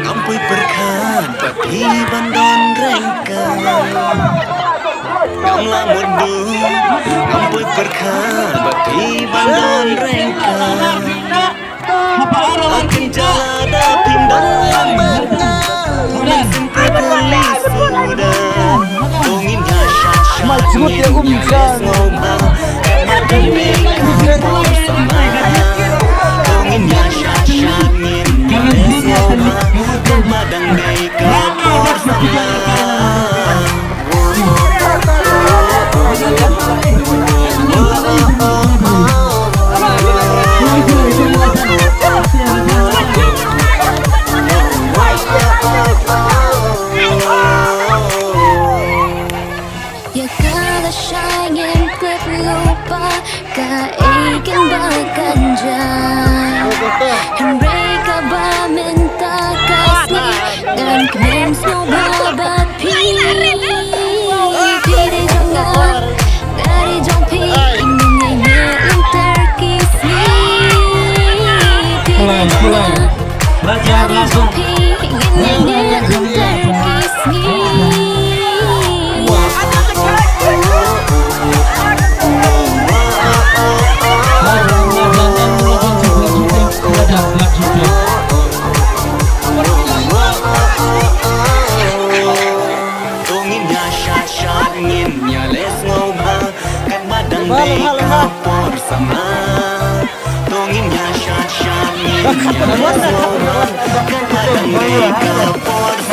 Ampui berkhan bagi bandon rengka Gamla mudu Ampui berkhan bagi bandon rengka Akan jalada pindah berna Simple gelis sudah Tungin syat-syat nyes ngoma Madan mereka bersama Tungin syat-syat nyes ngoma Madang mereka bersama Ya kala syangin terlupa Kaikan berkanjang Mereka berminta kasih Dan klaim semua bapi Diri jangan dari jompi Inginnya yang terkisi Diri jangan dari jompi Inginnya yang terkisi Mereka bersama Tungin syat-syat nyes ngoma Kan madang mereka bersama